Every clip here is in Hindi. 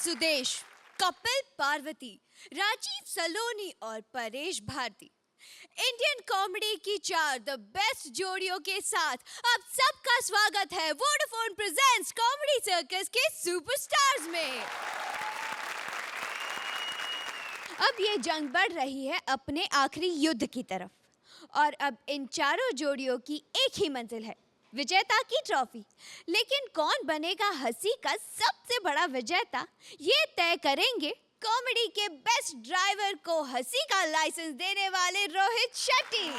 सुदेश, कपिल पार्वती, राजीव सलोनी और परेश भारती। इंडियन कॉमेडी की चार द बेस्ट जोड़ियों के साथ आप सबका स्वागत है वोडाफोन प्रेजेंट्स कॉमेडी सर्कस के सुपरस्टार्स में। अब ये जंग बढ़ रही है अपने आखिरी युद्ध की तरफ और अब इन चारों जोड़ियों की एक ही मंजिल है, विजेता की ट्रॉफी। लेकिन कौन बनेगा हंसी का सबसे बड़ा विजेता, ये तय करेंगे कॉमेडी के बेस्ट ड्राइवर को हंसी का लाइसेंस देने वाले रोहित शेट्टी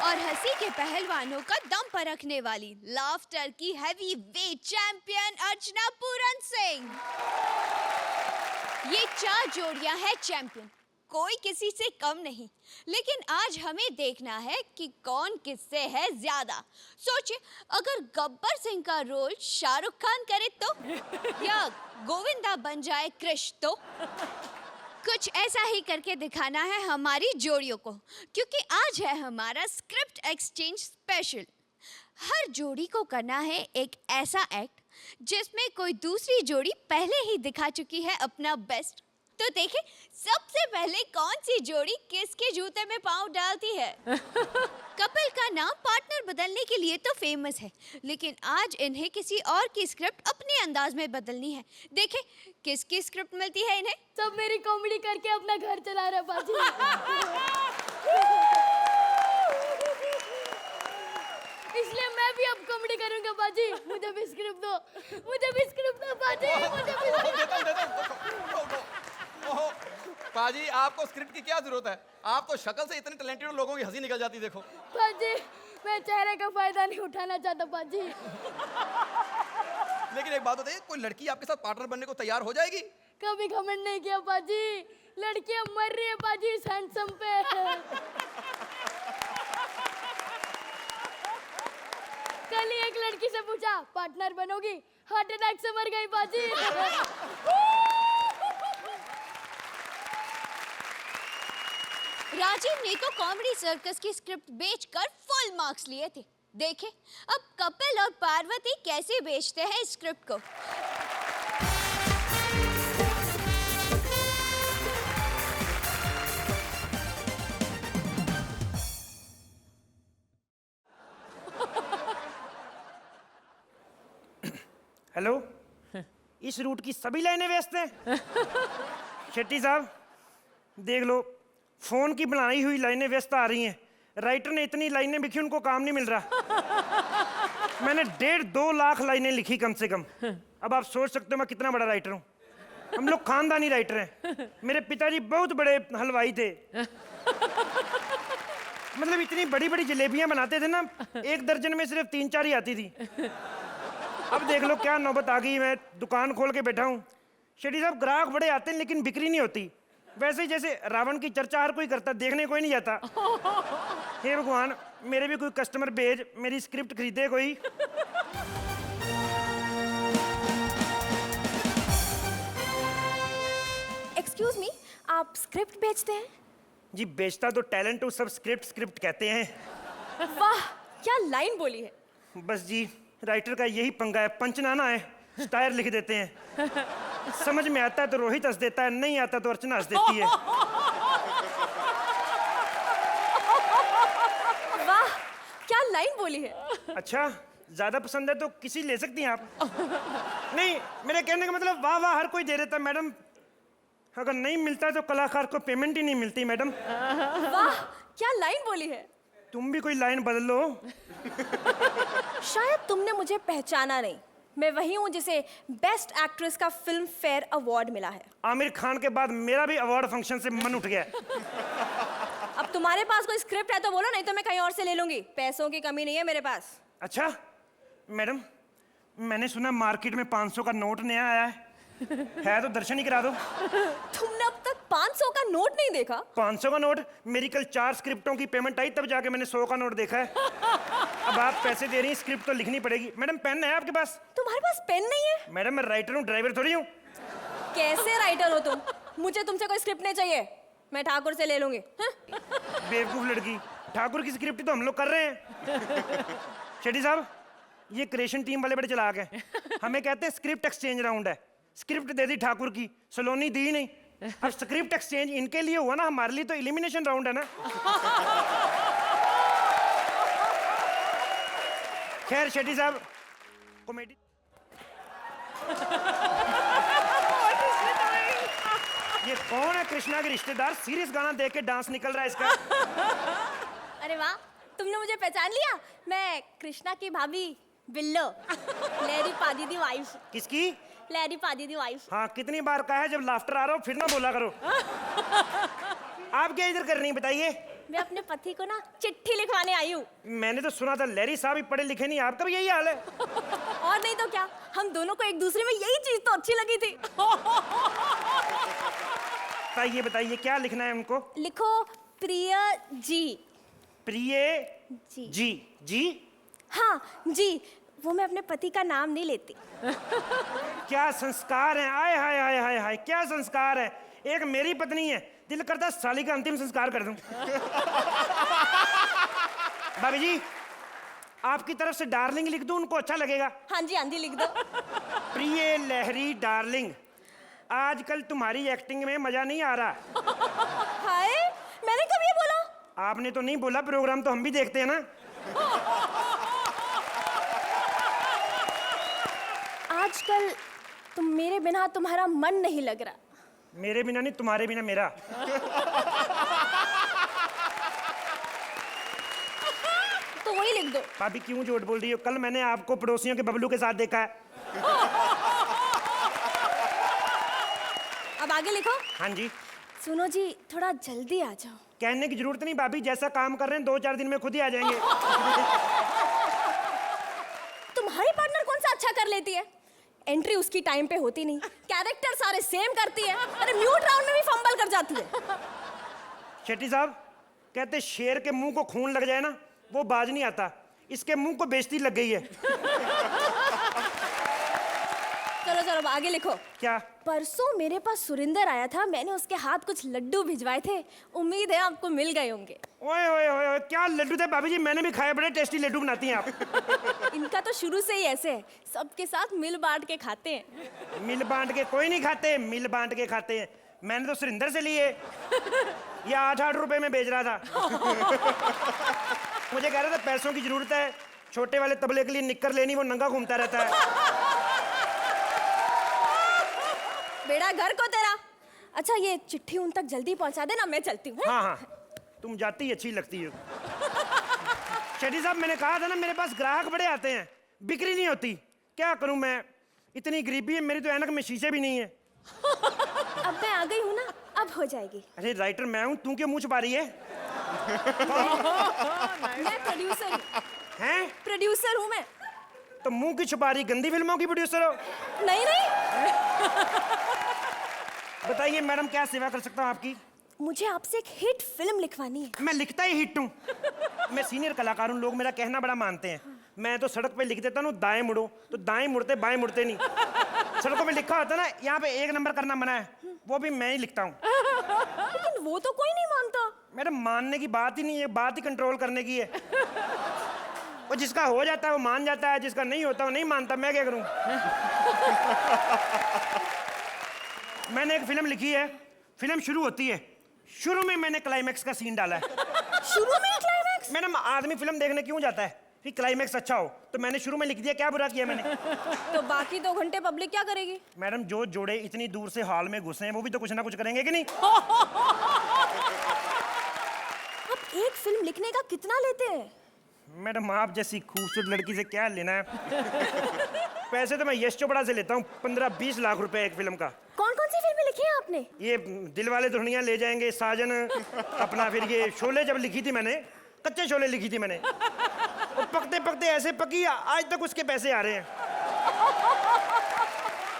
और हंसी के पहलवानों का दम परखने वाली लाफ्टर की heavy weight champion Archana Puran Singh. ये चार जोड़ियां हैं चैंपियन, कोई किसी से कम नहीं। लेकिन आज हमें देखना है कि कौन किससे है ज्यादा। सोचिए, अगर गब्बर सिंह का रोल शाहरुख खान करे तो, या गोविंदा बन जाए कृष तो। कुछ ऐसा ही करके दिखाना है हमारी जोड़ियों को, क्योंकि आज है हमारा स्क्रिप्ट एक्सचेंज स्पेशल। हर जोड़ी को करना है एक ऐसा एक्ट जिसमें कोई दूसरी जोड़ी पहले ही दिखा चुकी है अपना बेस्ट। तो देखें सबसे पहले कौन सी जोड़ी किसके जूते में पांव डालती है। कपिल का नाम पार्टनर बदलने के लिए तो फेमस है, लेकिन आज इन्हें किसी और की स्क्रिप्ट अपने अंदाज में बदलनी है। देखें किसकी स्क्रिप्ट मिलती है इन्हें। सब मेरी कॉमेडी करके अपना घर चला रहा बाजी। इसलिए मैं भी अब कॉमेडी करूंगा बाजी। मुझे भी स्क्रिप्ट दो, मुझे भी स्क्रिप्ट दो बाजी, मुझे भी। ओहो, पाजी आपको स्क्रिप्ट की क्या जरूरत है? आप तो शक्ल से इतने टैलेंटेड लोगों की हंसी निकल जाती, देखो। बाजी मैं चेहरे का फायदा नहीं उठाना चाहता बाजी। लेकिन एक बात बताइए, कोई लड़की आपके साथ पार्टनर बनने को तैयार हो जाएगी? कभी घमंड नहीं किया बाजी, लड़कियां मर रही है बाजी इस हैंडसम पे। कल ही एक लड़की से पूछा पार्टनर बनोगी, हार्ट अटैक से मर गई बाजी। राजीव ने तो कॉमेडी सर्कस की स्क्रिप्ट बेचकर फुल मार्क्स लिए थे। देखें अब कपिल और पार्वती कैसे बेचते हैं इस स्क्रिप्ट को। हेलो, इस रूट की सभी लाइनें व्यस्त हैं। शेट्टी साहब देख लो, फोन की बनाई हुई लाइनें व्यस्त आ रही हैं। राइटर ने इतनी लाइनें लिखी, उनको काम नहीं मिल रहा। मैंने 1.5-2 लाख लाइनें लिखी कम से कम। अब आप सोच सकते हो मैं कितना बड़ा राइटर हूँ। हम लोग खानदानी राइटर हैं। मेरे पिताजी बहुत बड़े हलवाई थे। मतलब इतनी बड़ी बड़ी जलेबियां बनाते थे ना, 1 दर्जन में सिर्फ 3-4 ही आती थी। अब देख लो क्या नौबत आ गई, मैं दुकान खोल के बैठा हूँ। शेट्टी साहब ग्राहक बड़े आते हैं लेकिन बिक्री नहीं होती। वैसे ही जैसे रावण की चर्चा हर कोई करता, देखने कोई नहीं जाता। हे भगवान, मेरे भी कोई कस्टमर भेज, मेरी स्क्रिप्ट खरीदे कोई। एक्सक्यूज मी, आप स्क्रिप्ट बेचते हैं? जी बेचता तो टैलेंट हूँ, सब स्क्रिप्ट कहते हैं। वाह क्या लाइन बोली है। बस जी राइटर का यही पंगा है, पंचनाना है, स्टायर लिख देते हैं। समझ में आता है तो रोहित हंस देता है, नहीं आता तो अर्चना हंस देती है। वाह क्या लाइन बोली है। अच्छा ज्यादा पसंद है तो किसी ले सकती हैं आप। नहीं, मेरे कहने का मतलब वाह वाह हर कोई दे देता है मैडम, अगर नहीं मिलता तो कलाकार को पेमेंट ही नहीं मिलती मैडम। वाह क्या लाइन बोली है। तुम भी कोई लाइन बदल लो। शायद तुमने मुझे पहचाना नहीं, मैं वही हूँ जिसे बेस्ट एक्ट्रेस का फिल्म फेयर अवार्ड मिला है। आमिर खान के बाद मेरा भी अवार्ड फंक्शन से मन उठ गया। अब तुम्हारे पास कोई स्क्रिप्ट है तो बोलो, नहीं तो मैं कहीं और से ले लूंगी। पैसों की कमी नहीं है मेरे पास। अच्छा मैडम, मैंने सुना मार्केट में 500 का नोट नया आया है तो दर्शन ही करा दो। तुमने अब तक 500 का नोट नहीं देखा? 500 का नोट? मेरी कल 4 स्क्रिप्टों की पेमेंट आई तब जाके मैंने 100 का नोट देखा है। अब आप पैसे दे रही हैं, स्क्रिप्ट तो लिखनी पड़ेगी। मैडम पेन है आपके पास? तुम्हारे पास पेन नहीं है? मैडम मैं राइटर हूँ, ड्राइवर थोड़ी हूँ। कैसे राइटर हो तुम? मुझे तुमसे कोई स्क्रिप्ट नहीं चाहिए, मैं ठाकुर से ले लूंगी। बेवकूफ लड़की, ठाकुर की स्क्रिप्ट तो हम लोग कर रहे हैं। शेट्टी साहब ये क्रिएशन टीम वाले बड़े चालाक हैं। हमें कहते हैं स्क्रिप्ट एक्सचेंज राउंड है। स्क्रिप्ट दे दी ठाकुर की, सलोनी दी नहीं। अब स्क्रिप्ट एक्सचेंज इनके लिए हुआ ना, हमारे लिए तो एलिमिनेशन राउंड है ना। खैर शेट्टी साहब, कॉमेडी ये कौन है? कृष्णा के रिश्तेदार। सीरियस गाना देख के डांस निकल रहा है इसका। अरे वाह, तुमने मुझे पहचान लिया। मैं कृष्णा की भाभी बिल्लो, लहरी पादी दी वाइफ। किसकी? लहरी पादी दी वाइफ। हाँ, कितनी बार कहा है जब लाफ्टर आ रहा हो फिर ना बोला करो। आप क्या इधर कर रही हैं बताइए? मैं अपने पति को ना चिट्ठी लिखवाने आई हूँ। मैंने तो सुना था लहरी साहब ही पढ़े लिखे नहीं, आपका भी यही हाल है। और नहीं तो क्या, हम दोनों को एक दूसरे में यही चीज तो अच्छी लगी थी। बताइए बताइए क्या लिखना है उनको? लिखो प्रिय जी। प्रिय जी। जी जी? हाँ जी, वो मैं अपने पति का नाम नहीं लेती। क्या संस्कार है, आय हाय हाय हाय हाय, क्या संस्कार है। एक मेरी पत्नी है, दिल करता साली का अंतिम संस्कार कर दूं। भाभी जी, आपकी तरफ से डार्लिंग लिख दूं, उनको अच्छा लगेगा? हाँ जी लिख दो। प्रिय लहरी डार्लिंग, आजकल तुम्हारी एक्टिंग में मजा नहीं आ रहा। हाय, मैंने कब ये बोला? आपने तो नहीं बोला, प्रोग्राम तो हम भी देखते हैं ना। आजकल तुम मेरे बिना तुम्हारा मन नहीं लग रहा। मेरे बिना नहीं, तुम्हारे बिना मेरा। तो वही लिख दो। भाभी क्यों झूठ बोल रही हो? कल मैंने आपको पड़ोसियों के बबलू के साथ देखा है। अब आगे लिखो। हाँ जी। सुनो जी, थोड़ा जल्दी आ जाओ। कहने की जरूरत नहीं भाभी, जैसा काम कर रहे हैं 2-4 दिन में खुद ही आ जाएंगे। तुम्हारी पार्टनर कौन सा अच्छा कर लेती है? एंट्री उसकी टाइम पे होती नहीं, कैरेक्टर सारे सेम करती है, अरे म्यूट राउंड में भी फंबल कर जाती है। शेट्टी साहब कहते शेर के मुंह को खून लग जाए ना, वो बाज नहीं आता। इसके मुंह को बेइज्जती लग गई है। चलो चलो अब आगे लिखो। क्या? परसों मेरे पास सुरिंदर आया था, मैंने उसके हाथ कुछ लड्डू भिजवाए थे, उम्मीद है आपको मिल गए होंगे। ओए ओए ओए ओए, क्या लड्डू थे भाभी जी? मैंने भी खाए, बड़े टेस्टी लड्डू बनाती हैं आप। इनका तो शुरू से ही ऐसे है, सबके साथ मिल बांट के खाते हैं। मिल बांट के कोई नहीं खाते, मिल बांट के खाते हैं। मैंने तो सुरिंदर से लिए, ये 8-8 रुपए में बेच रहा था। मुझे कह रहा था पैसों की जरूरत है, छोटे वाले तबले के लिए निक्कर लेनी, वो नंगा घूमता रहता है। बेड़ा घर को तेरा। अच्छा ये चिट्ठी उन तक जल्दी पहुंचा देना, मैं चलती हूँ। हाँ हाँ, तुम जाती अच्छी लगती हो। शेट्टी साहब मैंने कहा था ना, मेरे पास ग्राहक बड़े आते हैं, बिक्री नहीं होती। क्या करूं मैं, इतनी गरीबी है मेरी तो, ऐनक में शीशे भी नहीं है। अब मैं आ गई हूँ ना, अब हो जाएगी। अरे राइटर मैं हूं, तू क्यों मुंह छुपा रही है? मैं प्रोड्यूसर हूँ। हैं? प्रोड्यूसर हूँ मैं। तो मुंह की छुपा रही, गंदी फिल्मों की प्रोड्यूसर हो? नहीं नहीं, बताइए मैडम क्या सेवा कर सकता हूँ आपकी? मुझे आपसे एक हिट फिल्म लिखवानी है। मैं लिखता ही हिट हूँ। मैं सीनियर कलाकार हूँ, लोग मेरा कहना बड़ा मानते हैं। मैं तो सड़क पे लिख देता हूँ दाएं मुड़ो, तो दाएं मुड़ते बाएं मुड़ते नहीं। सड़कों पे लिखा होता ना यहाँ पे 1 नंबर करना मना है, वो भी मैं ही लिखता हूँ। लेकिन वो तो कोई नहीं मानता। मैडम मानने की बात ही नहीं है, बात ही कंट्रोल करने की है। वो जिसका हो जाता है वो मान जाता है, जिसका नहीं होता वो नहीं मानता। मैं क्या करूं? मैंने एक फिल्म लिखी है, फिल्म शुरू होती है, शुरू में मैंने क्लाइमैक्स का सीन डाला है। शुरू में क्लाइमैक्स? मैडम आदमी फिल्म देखने क्यों जाता है? कि क्लाइमैक्स अच्छा हो, तो मैंने शुरू में लिख दिया, क्या बुरा किया मैंने? तो बाकी 2 घंटे पब्लिक क्या करेगी? मैडम जो जोड़े इतनी दूर से हॉल में घुसे हैं वो भी तो कुछ ना कुछ करेंगे कि नहीं? अब एक फिल्म लिखने का कितना लेते हैं? मैडम आप जैसी खूबसूरत लड़की से क्या लेना है? पैसे तो मैं यश चोपड़ा से लेता हूँ, 15-20 लाख रुपए एक फिल्म का। कौन कौन सी फिल्में लिखी हैं आपने? ये दिलवाले दुल्हनिया ले जाएंगे, साजन, अपना फिर ये शोले जब लिखी थी मैंने, कच्चे शोले लिखी थी मैंने, और पकते पकते ऐसे पकी आज तक उसके पैसे आ रहे हैं।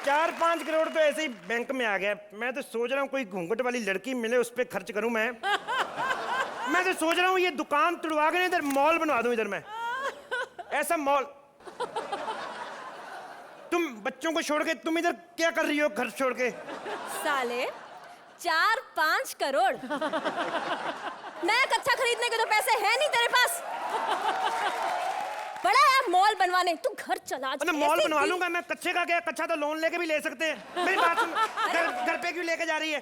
4-5 करोड़ तो ऐसे ही बैंक में आ गया। मैं तो सोच रहा हूँ कोई घूंघट वाली लड़की मिले, उस पर खर्च करूँ मैं तो सोच रहा हूँ ये दुकान तुड़वा के इधर मॉल बनवा दूं, इधर मैं ऐसा मॉल। तुम बच्चों को छोड़ के तुम इधर क्या कर रही हो घर छोड़ के? साले 4-5 करोड़ नया कच्चा खरीदने के तो पैसे हैं नहीं तेरे पास। बड़ा है मॉल बनवाने, तू घर चला। अरे मॉल बनवा लूंगा मैं, कच्चे का क्या, कच्चा तो लोन लेके भी ले सकते हैं। मेरी बात सुन, घर पे क्यों लेके जा रही है?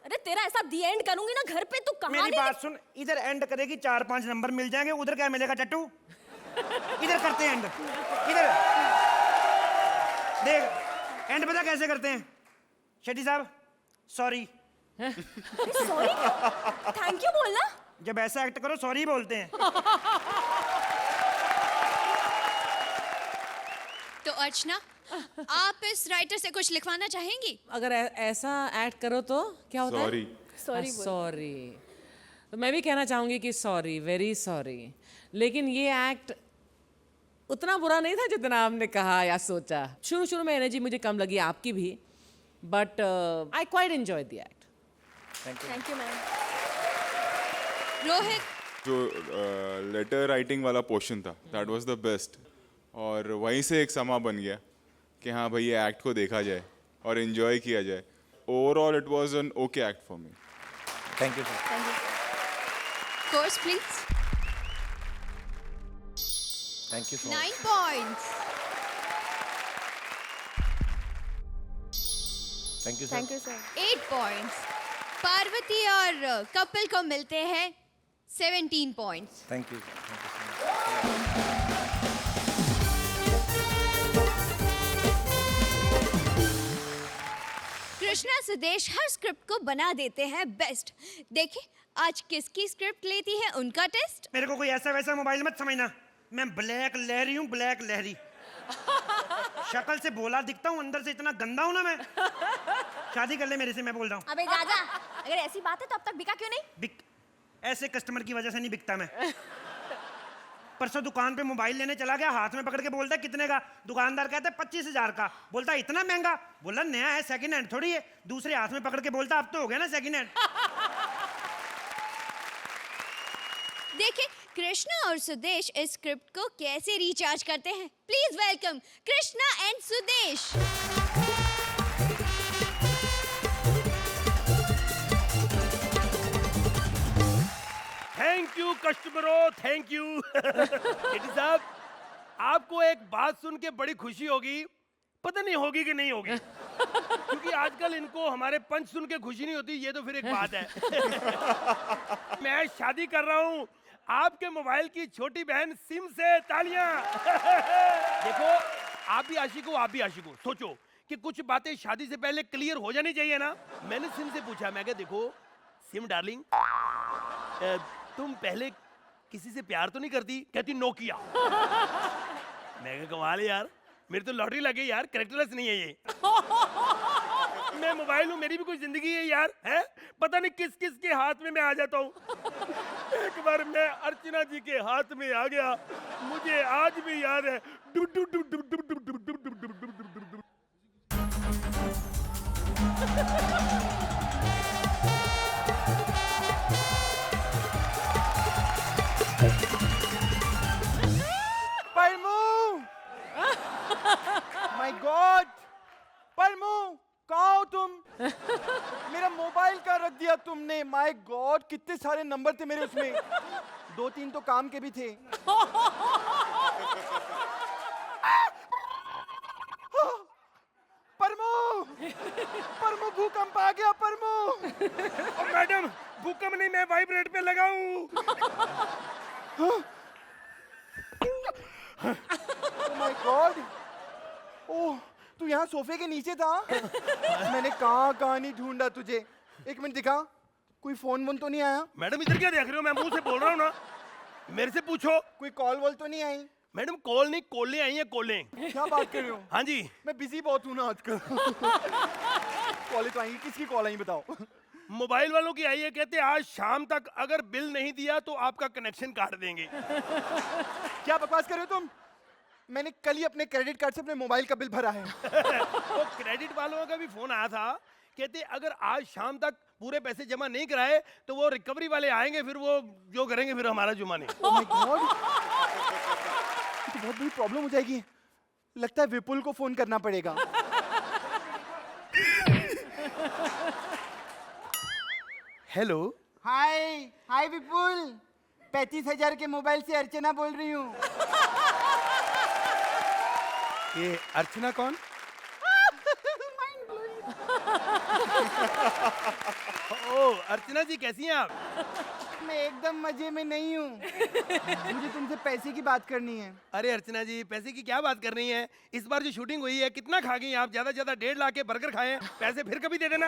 अरे तेरा ऐसा दी एंड करूंगी ना घर पे, तू कहाँ मेरी बात सुन, इधर एंड करेगी 4-5 नंबर मिल जाएंगे, उधर क्या मिलेगा टट्टू? इधर करते हैं एंड, इधर देख एंड पता कैसे करते हैं शेट्टी साहब? सॉरी। सॉरी, थैंक यू बोलना। जब ऐसा एक्ट करो सॉरी बोलते हैं। तो अर्चना, आप इस राइटर से कुछ लिखवाना चाहेंगी? अगर ऐसा एक्ट करो तो क्या होता है? Sorry sorry. तो मैं भी कहना चाहूंगी कि सॉरी, वेरी सॉरी। लेकिन ये एक्ट उतना बुरा नहीं था जितना आपने कहा या सोचा। शुरू शुरू में एनर्जी मुझे कम लगी, आपकी भी, but I quite enjoy the act. Thank you ma'am. Rohit, जो लेटर राइटिंग वाला पोर्शन था दैट वाज द बेस्ट, और वहीं से एक समा बन गया कि हाँ भाई ये एक्ट को देखा जाए और एंजॉय किया जाए। Overall it was an okay act for me. Thank you sir. Course please. Thank you 9 points. Thank you thank you sir. 8 points. Parvati और कपिल को मिलते हैं 17 points. Thank you. Krishna Sudesh her script को बना देते हैं बेस्ट। देखिए आज किसकी स्क्रिप्ट लेती है उनका टेस्ट। मेरे को कोई ऐसा वैसा मोबाइल मत समझना, मैं ब्लैक लहरी हूँ, ब्लैक लहरी। शक्ल से भोला दिखता हूँ, अंदर से इतना गंदा हूँ ना मैं। शादी कर ले मेरे से, मैं बोल रहा हूँ। अबे जा, अगर ऐसी बात है तो अब तक बिका क्यों नहीं? ऐसे कस्टमर की वजह से नहीं बिकता मैं। परसों दुकान पे मोबाइल लेने चला गया, हाथ में पकड़ के बोलता है कितने का? दुकानदार कहता है 25,000 का। बोलता इतना महंगा? बोला नया है, सेकंड हैंड थोड़ी है। दूसरे हाथ में पकड़ के बोलता अब तो हो गया ना सेकंड हैंड। देखिए कृष्णा और सुदेश इस स्क्रिप्ट को कैसे रिचार्ज करते हैं। Please welcome Krishna and Sudesh. Thank you कस्टमरों, थैंक यू। शेट्टी साहब, आपको एक बात सुन के बड़ी खुशी होगी, पता नहीं होगी कि नहीं होगी, क्योंकि आजकल इनको हमारे पंच सुन के खुशी नहीं होती, ये तो फिर एक बात है। मैं शादी कर रहा हूँ आपके मोबाइल की छोटी बहन सिम से। तालियां। देखो आप भी आशिक हो, आप भी आशिक हो। सोचो कि कुछ बातें शादी से पहले क्लियर हो जानी चाहिए ना। मैंने सिम से पूछा, मैं कहा देखो सिम डार्लिंग, तुम पहले किसी से प्यार तो नहीं करती? कहती नोकिया। मैं कहा कमाल है यार, मेरी तो लॉटरी लगी यार, कैरेक्टरलेस नहीं है ये। मैं मोबाइल हूँ, मेरी भी कोई जिंदगी है यार, है? पता नहीं किस किस के हाथ में मैं आ जाता हूँ। एक बार मैं अर्चना जी के हाथ में आ गया, मुझे आज भी याद है। डु डु डु डु डु डु डु डु डु डु डु डु। माय गॉड, परमू कहाँ हो तुम? मेरा मोबाइल का रख दिया तुमने। माय गॉड, कितने सारे नंबर थे मेरे उसमें, 2-3 तो काम के भी थे। परमू, परमू भूकंप आ गया परमू। मैडम भूकंप नहीं, मैं वाइब्रेट पे लगा हूँ। माय गॉड, ओह तू यहाँ सोफे के नीचे था? मैंने कहाँ नहीं ढूंढा तुझे। एक मिनट दिखा, कोई फोन वोन तो नहीं आया? मैडम इधर क्या देख रहे हो? मैं मुंह से बोल रहा हूँ ना, मेरे से पूछो। कोई कॉल वॉल तो नहीं आई? मैडम कॉल नहीं, कॉलें आई हैं, कॉलें। क्या बात कर रहे हो? हाँ जी। मैं बिजी बहुत हूँ ना आजकल। कॉलें तो आई, किसकी कॉल आई बताओ? मोबाइल वालों की आई है, कहते आज शाम तक अगर बिल नहीं दिया तो आपका कनेक्शन काट देंगे। क्या बकवास कर रहे हो तुम? मैंने कल ही अपने क्रेडिट कार्ड से अपने मोबाइल का बिल भरा है। तो क्रेडिट वालों का भी फोन आया था, कहते अगर आज शाम तक पूरे पैसे जमा नहीं कराए तो वो रिकवरी वाले आएंगे, फिर वो जो करेंगे फिर हमारा जुमा नहीं। Oh my God! ये तो बहुत बड़ी प्रॉब्लम हो जाएगी। लगता है विपुल को फोन करना पड़ेगा। हेलो। हाय हाय विपुल, 35,000 के मोबाइल से अर्चना बोल रही हूँ। ये अर्चना कौन? ओ अर्चना जी कैसी हैं आप? मैं एकदम मजे में नहीं हूँ। मुझे तुमसे पैसे की बात करनी है। अरे अर्चना जी पैसे की क्या बात कर रही हैं? इस बार जो शूटिंग हुई है कितना खा गई आप? ज्यादा से ज्यादा 1.5 लाख के बर्गर खाए हैं। पैसे फिर कभी दे देना।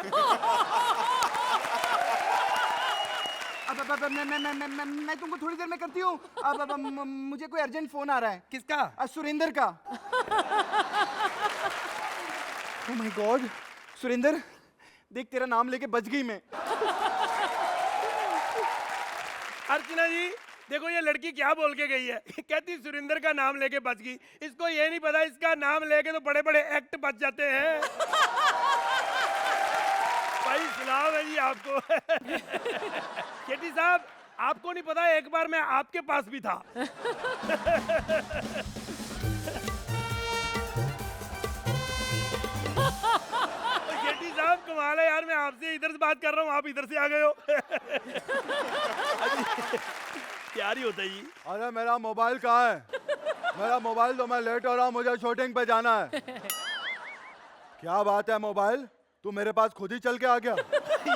अब मैं तुमको थोड़ी देर में करती हूँ। अब मुझे कोई अर्जेंट फोन आ रहा है। किसका? सुरेंद्र का। ओह माय गॉड, सुरेंद्र देख तेरा नाम लेके बच गई मैं। अर्चना जी देखो ये लड़की क्या बोल के गई है। कहती सुरेंद्र का नाम लेके बच गई। इसको ये नहीं पता इसका नाम लेके तो बड़े बड़े एक्ट बच जाते हैं। भाई सलाम है जी आपको। शेट्टी साहब आपको नहीं पता एक बार मैं आपके पास भी था। शेट्टी साहब कमाल है यार, मैं आपसे इधर से बात कर रहा हूँ आप इधर से आ गए हो। प्यार ही होता है जी। अरे मेरा मोबाइल कहाँ है? मेरा मोबाइल तो मैं लेट हो रहा हूँ, मुझे शूटिंग पे जाना है। क्या बात है मोबाइल, तू मेरे पास खुद ही चल के आ गया?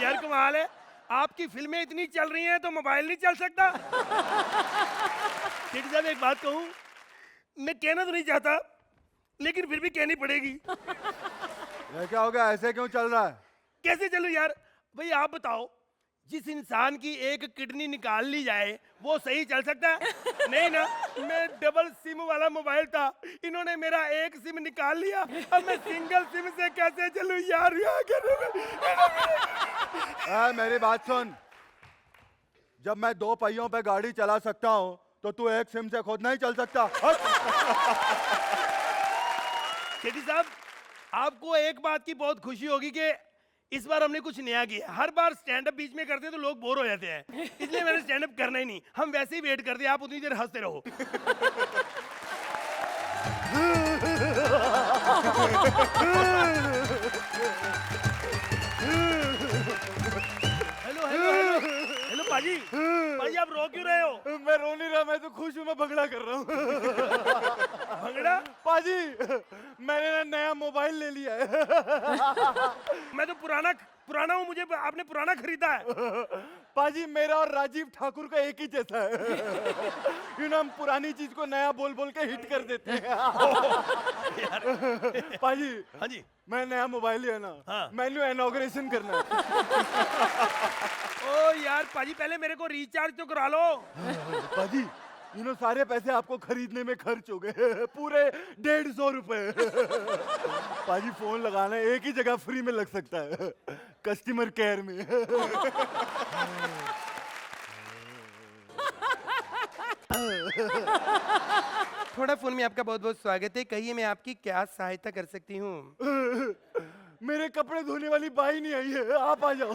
यार कमाल है, आपकी फिल्में इतनी चल रही हैं तो मोबाइल नहीं चल सकता? शेट्टी साहब एक बात कहूँ, मैं कहना तो नहीं चाहता लेकिन फिर भी कहनी पड़ेगी। ये क्या हो गया, ऐसे क्यों चल रहा है? कैसे चलूं यार? भाई आप बताओ, जिस इंसान की एक किडनी निकाल ली जाए वो सही चल सकता है? नहीं ना। मैं डबल सिम वाला मोबाइल था, इन्होंने मेरा एक सिम निकाल लिया, अब मैं सिंगल सिम से कैसे चलूं यार? मेरी बात सुन, जब मैं 2 पहियों पे गाड़ी चला सकता हूँ तो तू एक सिम से खुद नहीं चल सकता? शेट्टी साहब आपको एक बात की बहुत खुशी होगी कि इस बार हमने कुछ नया किया। हर बार स्टैंड अप बीच में करते हैं तो लोग बोर हो जाते हैं, इसलिए मैंने स्टैंड अप करना ही नहीं। हम वैसे ही वेट करते हैं, आप उतनी देर हंसते रहो। हेलो हेलो हेलो हेलो पाजी, पाजी आप रो क्यों रहे हो? मैं रो नहीं रहा, मैं तो खुश हूँ, मैं भंगड़ा कर रहा हूँ। भंगड़ा? पाजी मैंने ना नया मोबाइल ले लिया है। मैं तो पुराना हूँ, मुझे आपने पुराना खरीदा है। पाजी मेरा और राजीव ठाकुर का एक ही जैसा है। हम पुरानी चीज को नया बोल बोल के हिट कर देते हैं। पाजी हाँ जी, मैं नया मोबाइल लिया ना, हाँ। मैंने इनॉग्रेशन करना है। ओ यार पाजी पहले मेरे को रिचार्ज तो करा लो। पाजी सारे पैसे आपको खरीदने में खर्च हो गए, पूरे 150 रुपए। पाजी फोन लगाना एक ही जगह फ्री में लग सकता है, कस्टमर केयर में। थोड़ा फोन में आपका बहुत बहुत स्वागत है, कहिए मैं आपकी क्या सहायता कर सकती हूँ? मेरे कपड़े धोने वाली बाई नहीं आई है, आप आ जाओ।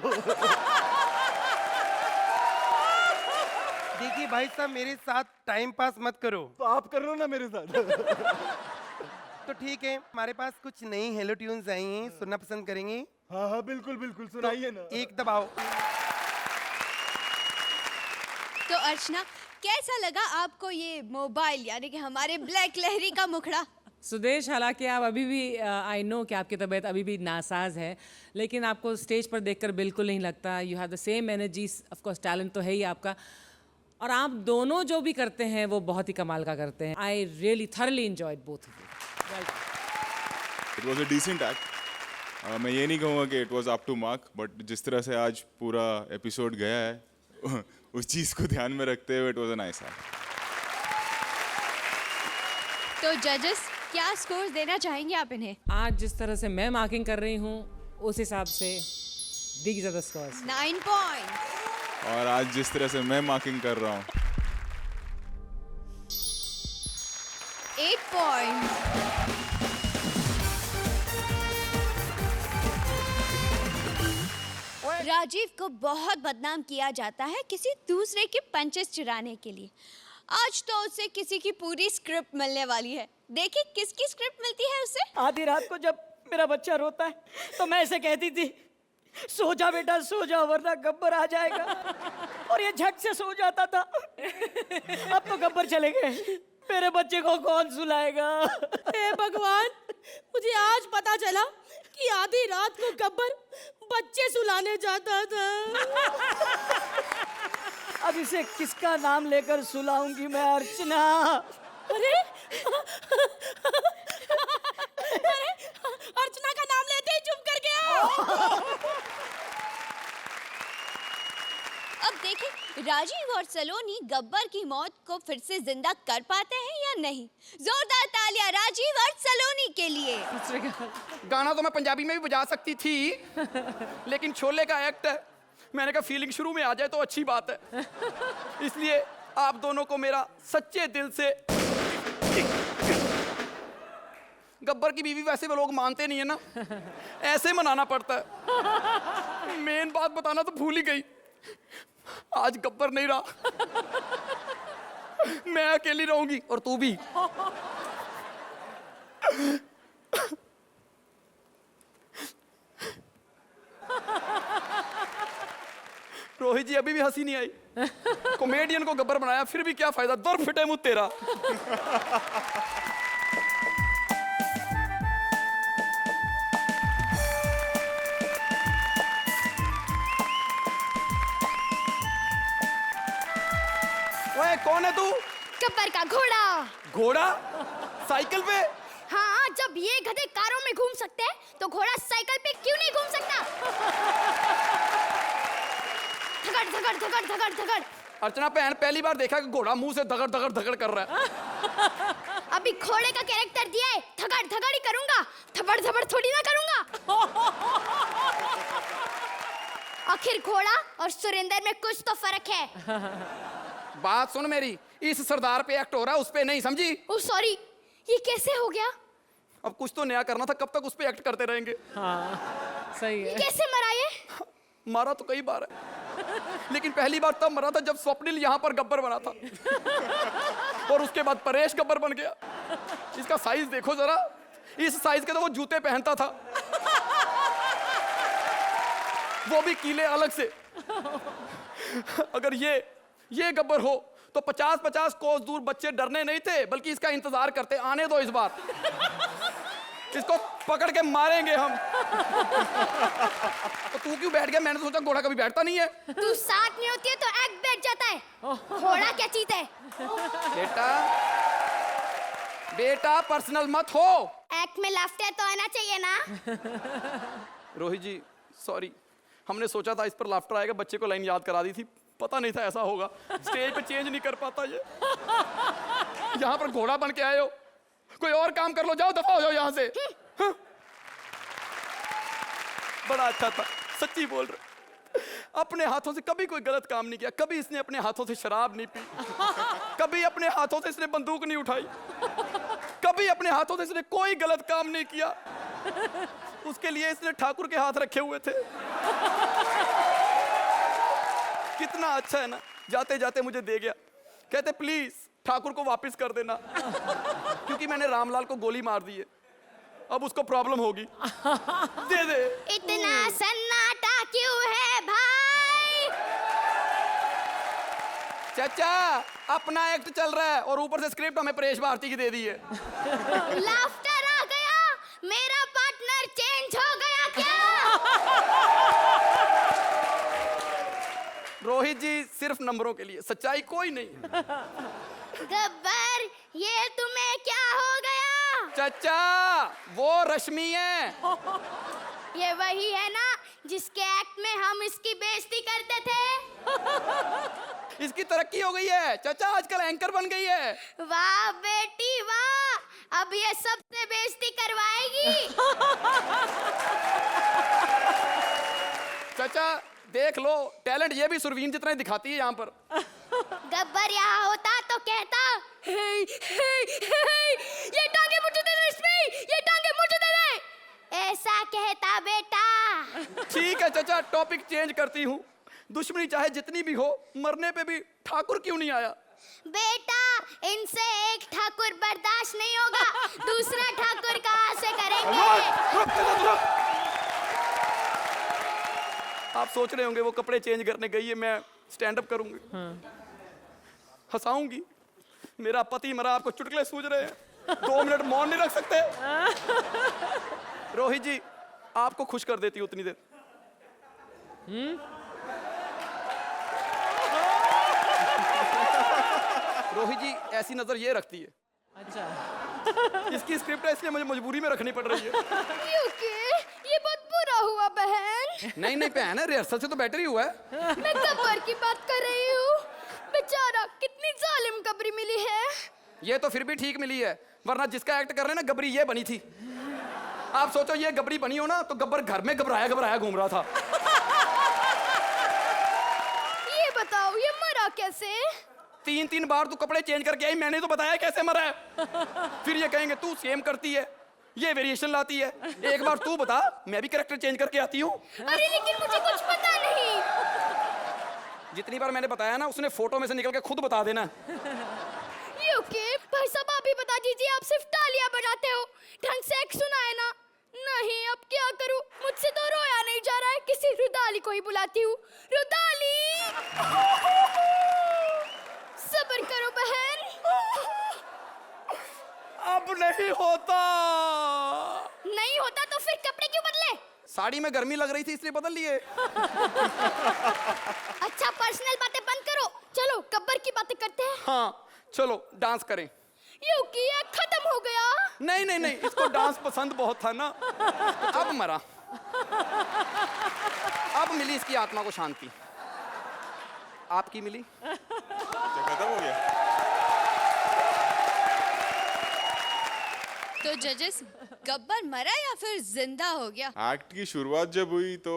देखिए भाई साहब मेरे साथ टाइम पास मत करो। तो आप कर लो ना मेरे साथ। तो ठीक है, हमारे पास कुछ नई हेलो ट्यून्स आई हैं, सुनना पसंद करेंगे? हाँ हाँ बिल्कुल बिल्कुल, सुनाइए ना। एक दबाओ। तो अर्चना कैसा लगा आपको ये मोबाइल, यानी कि हमारे ब्लैक लहरी का मुखड़ा? सुदेश, हालांकि आप अभी भी आई नो कि आपकी तबीयत अभी भी नासाज है, लेकिन आपको स्टेज पर देखकर बिल्कुल नहीं लगता। You have the same energy, of course talent तो है ही आपका, और आप दोनों जो भी करते हैं वो बहुत ही कमाल का करते हैं। I really thoroughly enjoyed both of you. It was a decent act. मैं ये नहीं कहूँगा कि it was up to mark, but जिस तरह से आज पूरा एपिसोड गया है उस चीज़ को ध्यान में रखते हुए it was a nice act. तो जजेस क्या स्कोर देना चाहेंगे आप इन्हें? आज जिस तरह से मैं मार्किंग कर रही हूँ उस हिसाब से दीजिए द स्कोर्स। 9 पॉइंट। और आज जिस तरह से मैं मार्किंग कर रहा हूँ 8 पॉइंट। राजीव को बहुत बदनाम किया जाता है किसी दूसरे के पंचेस चुराने के लिए। आज तो उसे किसी की पूरी स्क्रिप्ट मिलने वाली है। देखिए किसकी स्क्रिप्ट मिलती है उसे। आधी रात को जब मेरा बच्चा रोता है तो मैं ऐसे कहती थी, सो जा बेटा सो जा वरना गब्बर आ जाएगा, और ये झट से सो जाता था। अब तो गब्बर चले गए, मेरे बच्चे को कौन सुलाएगा? हे भगवान, मुझे आज पता चला कि आधी रात को गब्बर बच्चे सुलाने जाता था। अब इसे किसका नाम लेकर सुलाऊंगी मैं अर्चना? अरे अरे, अर्चना का नाम लेते ही चुप कर गया। अब देखें राजीव और सलोनी गब्बर की मौत को फिर से जिंदा कर पाते हैं या नहीं। जोरदार तालियां राजीव और सलोनी के लिए। गाना तो मैं पंजाबी में भी बजा सकती थी, लेकिन शोले का एक्ट है, मैंने कहा फीलिंग शुरू में आ जाए तो अच्छी बात है। इसलिए आप दोनों को मेरा सच्चे दिल से, गब्बर की बीवी वैसे वो लोग मानते नहीं है ना, ऐसे मनाना पड़ता है। मेन बात बताना तो भूल ही गई, आज गब्बर नहीं रहा, मैं अकेली रहूंगी और तू भी। रोहित जी अभी भी हंसी नहीं आई। कॉमेडियन को गब्बर बनाया, फिर भी क्या फायदा, दर फिटे मुंह तेरा। ओए कौन है तू? गब्बर का घोड़ा। घोड़ा? साइकिल पे? हाँ, जब ये गधे कारों में घूम सकते हैं तो घोड़ा साइकिल पे क्यों नहीं घूम सकता? धगड़ धगड़ धगड़ धगड़ धगड़। अर्चना बहन, पहली बार देखा कि घोड़ा मुंह से धगड़ धगड़ धगड़ कर रहा है। अभी घोड़े का कैरेक्टर दिया है, धगड़ धगड़ ही करूंगा, थपड़ थपड़ थोड़ी ना करूंगा। आखिर घोड़ा और सुरेंद्र में कुछ तो फर्क है। बात सुन मेरी, इस सरदार पे एक्ट हो रहा है, उस पे नहीं, समझी? ओह सॉरी, ये कैसे हो गया? अब कुछ तो नया करना था, कब तक उस पे एक्ट करते रहेंगे? हाँ सही ये है। कैसे मरा ये? मारा तो कई बार है, लेकिन पहली बार तब मरा था जब स्वप्निल यहाँ पर गब्बर बना था, और उसके बाद परेश गब्बर बन गया। इसका साइज देखो जरा, इस साइज के तो वो जूते पहनता था, वो भी कीले अलग से। अगर ये गब्बर हो तो 50-50 कोस दूर बच्चे डरने नहीं थे, बल्कि इसका इंतजार करते, आने दो इस बार, इसको पकड़ के मारेंगे हम। तो तू क्यों बैठ गया? मैंने सोचा घोड़ा कभी बैठता नहीं है। तू साथ नहीं होती है तो एक्ट बैठ जाता है। घोड़ा क्या चीज है? बेटा पर्सनल मत हो। एक्ट में लाफ्टर तो आना चाहिए ना। रोहित जी सॉरी, हमने सोचा था इस पर लाफ्टर आएगा, बच्चे को लाइन याद करा दी थी, पता नहीं था ऐसा होगा। स्टेज पे चेंज नहीं कर पाता ये। यहाँ पर घोड़ा बन के आए हो, कोई और काम कर लो, जाओ दफा हो जाओ यहाँ से। हाँ? बड़ा अच्छा था, सच्ची बोल रहे। अपने हाथों से कभी कोई गलत काम नहीं किया, कभी इसने अपने हाथों से शराब नहीं पी, कभी अपने हाथों से इसने बंदूक नहीं उठाई, कभी अपने हाथों से इसने कोई गलत काम नहीं किया। उसके लिए इसने ठाकुर के हाथ रखे हुए थे। कितना अच्छा है ना, जाते जाते मुझे दे गया, कहते प्लीज ठाकुर को वापस कर देना, क्योंकि मैंने रामलाल को गोली मार दी है, अब उसको प्रॉब्लम होगी, दे दे। इतना सन्नाटा क्यों है भाई? चाचा अपना एक्ट चल रहा है और ऊपर से स्क्रिप्ट हमें परेश भारती की दे दी है। लाफ्टर आ गया, मेरा पार्टनर चेंज हो गया क्या? रोहित जी सिर्फ नंबरों के लिए, सच्चाई कोई नहीं। गब्बर, ये तुम्हें क्या हो गया? चाचा वो रश्मि है। ये वही है ना जिसके एक्ट में हम इसकी बेइज्जती करते थे। इसकी तरक्की हो गई है, चाचा आजकल एंकर बन गई है। वाह बेटी वाह, अब ये सबसे बेइज्जती करवाएगी। चाचा देख लो, टैलेंट ये भी सुरवीन जितना ही दिखाती है यहाँ पर। गब्बर यहाँ होता तो कहता, हे, हे, हे, ये टांगे मुझे दे दे रश्मि, ये टांगे मुझे दे दे, ऐसा कहता बेटा। ठीक है चाचा, टॉपिक चेंज करती हूँ। दुश्मनी चाहे जितनी भी हो, मरने पे भी ठाकुर क्यों नहीं आया? बेटा इनसे एक ठाकुर बर्दाश्त नहीं होगा, दूसरा ठाकुर कहाँ से करेंगे? आप सोच रहे होंगे वो कपड़े चेंज करने गई है, मैं स्टैंड अप करूंगी, हंसाऊंगी, मेरा पति मरा, आपको चुटकुले सूझ रहे हैं? 2 मिनट मौन नहीं रख सकते? रोहित जी, आपको खुश कर देती हूँ उतनी देर। रोहित जी ऐसी नजर ये रखती है। अच्छा। इसकी स्क्रिप्ट है इसलिए मुझे मजबूरी में रखनी पड़ रही है। यूके, ये बहुत बुरा हुआ बहन। नहीं नहीं बहन, रिहर्सल से तो बेटर ही हुआ है। मैं गब्बर की बात कर रही हूँ। बेचारा, कितनी जालिम गबरी मिली है। ये तो फिर भी ठीक मिली है, वरना जिसका एक्ट कर रहे हैं ना गबरी ये बनी थी। आप सोचो ये गबरी बनी हो ना तो गब्बर घर में घबराया घबराया घूम रहा था। ये बताओ, ये मरा कैसे? 3 बार तू कपड़े चेंज करके आई, मैंने तो बताया कैसे मरा है। फिर ये कहेंगे तू सेम करती है, ये वेरिएशन लाती है। एक बार तू बता, मैं भी कैरेक्टर चेंज करके आती हूँ। अरे लेकिन मुझे कुछ पता नहीं। जितनी बार मैंने बताया ना उसने फोटो में से निकल के खुद बता देना। यूके, भाई साहब आप ही बता दीजिए, आप सिर्फ तालियां बजाते हो, ढंग से एक सुनाए ना। नहीं, अब क्या करूं, मुझसे तो रोया नहीं जा रहा है। किसी रुदाली को ही बुलाती हूँ। रुदाली, सब्र करो बहन। अब नहीं होता। नहीं होता तो फिर कपड़े क्यों बदले? साड़ी में गर्मी लग रही थी इसलिए बदल लिए। अच्छा, पर्सनल बातें बंद करो, चलो गब्बर की बातें करते हैं। हाँ चलो डांस करें। यूकी, ये खत्म हो गया। नहीं नहीं नहीं, इसको डांस पसंद बहुत था ना, तो अब मरा। अब मिली इसकी आत्मा को शांति। आपकी मिली? खत्म हो गया। तो जजेस, गब्बर मरा या फिर जिंदा हो गया? एक्ट की शुरुआत जब हुई तो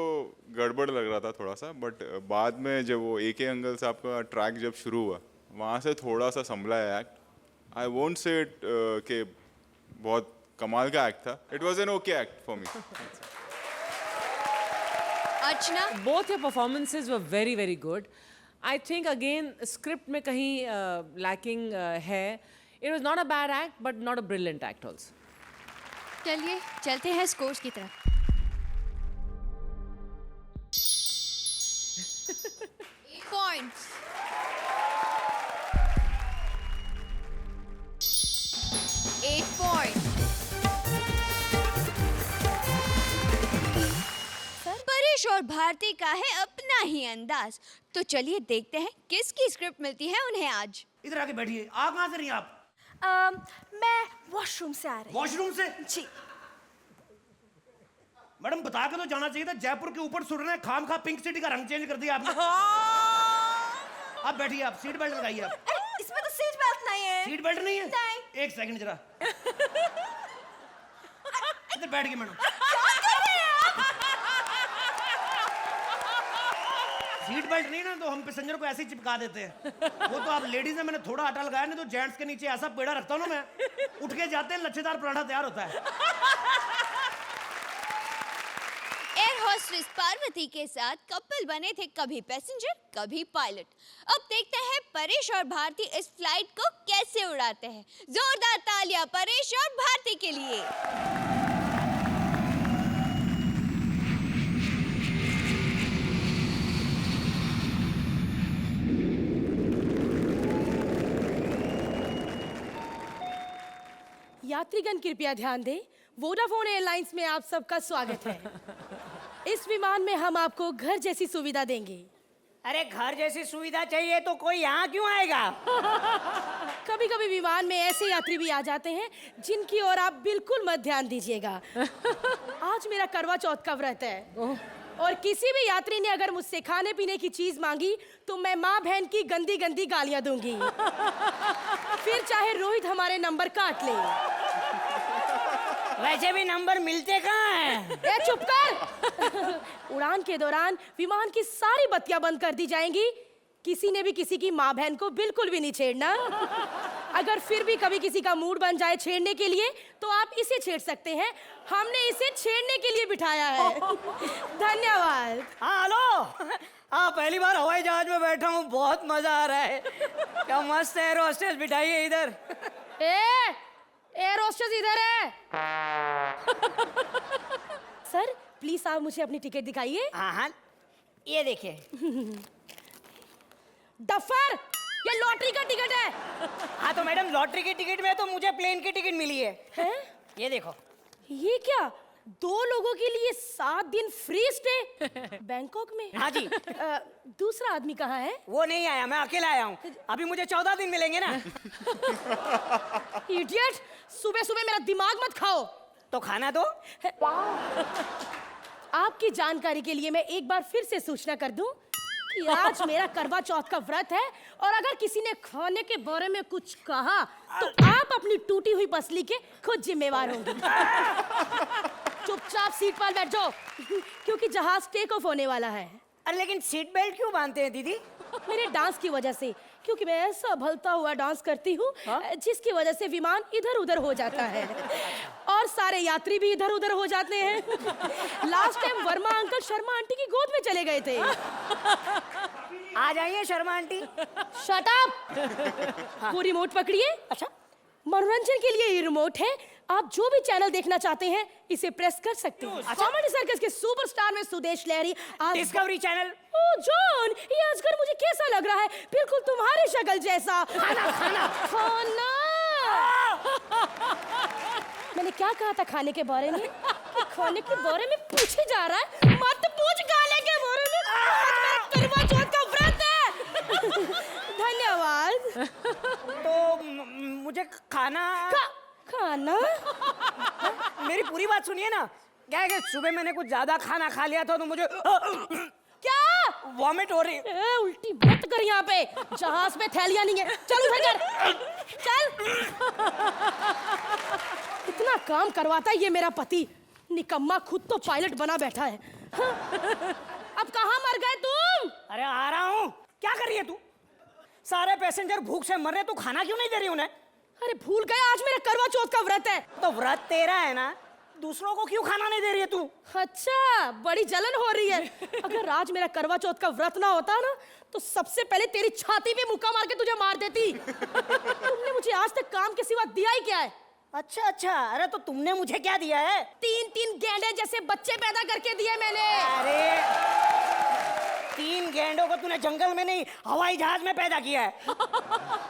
गड़बड़ लग रहा था थोड़ा सा, बट बाद में जब वो AK अंकल साहब का ट्रैक जब शुरू हुआ वहाँ से थोड़ा सा संभला है act. I won't say it के बहुत कमाल का एक्ट था। It was an okay act for me. Archana, Both your performances were very very good. I think again script में कहीं lacking है. It was not a bad act but not a brilliant act also. चलिए चलते हैं स्कोर्स की तरफ। पॉइंट्स। 8 पॉइंट। परेश और भारती का है अपना ही अंदाज, तो चलिए देखते हैं किसकी स्क्रिप्ट मिलती है उन्हें आज। इधर आके बैठिए। आप कहाँ से रही हैं आप? मैं वॉशरूम से आ रही हूँ। वॉशरूम से? जी। मैडम बता के तो जाना चाहिए था, जयपुर के ऊपर सुर रहे हैं, खाम खा पिंक सिटी का रंग चेंज कर दिया आपने। आप बैठिए, आप सीट बेल्ट लगाइए। आप इसमें तो सीट बेल्ट नहीं है। सीट बेल्ट नहीं है? नहीं। एक सेकंड जरा। इधर बैठ गए मैडम। सीट बेल्ट नहीं ना तो हम पैसेंजर को ऐसे ही चिपका देते हैं। वो तो आप लेडीज ने, मैंने थोड़ा आटा लगाया, नहीं तो जेंट्स के नीचे ऐसा पेड़ा रखता हूँ ना मैं, उठ के जाते हैं लच्छेदार पराठा तैयार होता है। एयर होस्टेस पार्वती के साथ कपल बने थे कभी पैसेंजर कभी पायलट। अब देखते हैं परेश और भारती इस फ्लाइट को कैसे उड़ाते हैं। जोरदार तालियां परेश और भारती के लिए। यात्रीगण कृपया ध्यान दें, वोडाफोन एयरलाइंस में आप सबका स्वागत है। इस विमान में हम आपको घर जैसी सुविधा देंगे। अरे घर जैसी सुविधा चाहिए तो कोई यहाँ क्यों आएगा? कभी कभी विमान में ऐसे यात्री भी आ जाते हैं जिनकी ओर आप बिल्कुल मत ध्यान दीजिएगा। आज मेरा करवा चौथ का व्रत है और किसी भी यात्री ने अगर मुझसे खाने पीने की चीज मांगी तो मैं माँ बहन की गंदी गंदी गालियां दूंगी। फिर चाहे रोहित हमारे नंबर काट ले। वैसे भी नंबर मिलते कहाँ हैं? ए चुप कर। उड़ान के दौरान विमान की सारी बत्तियां बंद कर दी जाएंगी। किसी ने भी किसी की माँ बहन को बिल्कुल भी नहीं छेड़ना। अगर फिर भी कभी किसी का मूड बन जाए छेड़ने के लिए तो आप इसे छेड़ सकते हैं। हमने इसे छेड़ने के लिए बिठाया है। धन्यवाद। हाँ हेलो। हाँ पहली बार हवाई जहाज में बैठा हूँ, बहुत मजा आ रहा है। क्या मस्त एयर होस्टेस बिठाइए इधर। एयर होस्टेस इधर है। सर प्लीज आप मुझे अपनी टिकट दिखाइए। हाँ ये देखिए। डफर, ये लॉटरी लॉटरी का टिकट है। हाँ तो मैडम लॉटरी की टिकट में तो मुझे प्लेन की टिकट मिली है। हैं? ये देखो। ये क्या, 2 लोगों के लिए 7 दिन फ्री स्टे बैंकॉक में? हाँ जी। दूसरा आदमी कहाँ है? वो नहीं आया, मैं अकेला आया हूँ। अभी मुझे 14 दिन मिलेंगे ना। इडियट, सुबह सुबह मेरा दिमाग मत खाओ। तो खाना दो। आपकी जानकारी के लिए मैं एक बार फिर से सूचना कर दूं कि आज मेरा करवा चौथ का व्रत है, और अगर किसी ने खाने के बारे में कुछ कहा तो आप अपनी टूटी हुई पसली के खुद जिम्मेवार होंगे। चुपचाप सीट पर बैठ जाओ, क्योंकि जहाज टेक ऑफ होने वाला है। अरे लेकिन सीट बेल्ट क्यों बांधते हैं दीदी? मेरे डांस की वजह से, क्योंकि मैं ऐसा भलता हुआ डांस करती हूँ जिसकी वजह से विमान इधर उधर हो जाता है और सारे यात्री भी इधर उधर हो जाते हैं। Last time Verma uncle Sharma aunty की गोद में चले गए थे। आ जाइए शर्मा आंटी। Shut up. वो रिमोट पकड़िए। अच्छा, मनोरंजन के लिए ये रिमोट है, आप जो भी चैनल देखना चाहते हैं इसे प्रेस कर सकते हैं। कॉमेडी सर्कस के सुपरस्टार में सुदेश लहरी आज डिस्कवरी चैनल। ओ जॉन, ये आजकल मुझे कैसा लग रहा है? बिल्कुल तुम्हारी शक्ल जैसा। खाना खाना खाना। मैंने क्या कहा था खाने के बारे में? कि खाने के बारे में पूछे जा रहा है, मत पूछ खाने के बारे में। करवा चौथ का व्रत है। धन्यवाद। तो मुझे खाना खाना? मेरी पूरी बात सुनिए ना। क्या है कि सुबह मैंने कुछ ज्यादा खाना खा लिया था तो मुझे क्या वॉमिट हो रही है। उल्टी मत कर यहाँ पे, जहाज में थैलियां नहीं है। चल उधर कर, चल। इतना काम करवाता है ये मेरा पति, निकम्मा खुद तो पायलट बना बैठा है। हाँ? अब कहाँ मर गए तुम? अरे आ रहा हूँ। क्या कर रही है तू? सारे पैसेंजर भूख से मर रहे, तू खाना क्यों नहीं दे रही उन्हें? अरे भूल गया, आज मेरा करवा चौथ का व्रत है। तो व्रत तेरा है ना, दूसरों को क्यों खाना नहीं दे रही है तू? अच्छा, बड़ी जलन हो रही है। अगर आज मेरा करवा चौथ का व्रत ना होता ना, तो सबसे पहले तेरी छाती पे मुक्का मार के तुझे मार देती। तुमने मुझे आज तक काम के सिवा दिया ही क्या है? अच्छा अच्छा, अरे तो तुमने मुझे क्या दिया है? 3 गैंडे जैसे बच्चे पैदा करके दिए मैंने। अरे 3 गैंडों को तूने जंगल में नहीं, हवाई जहाज में पैदा किया है।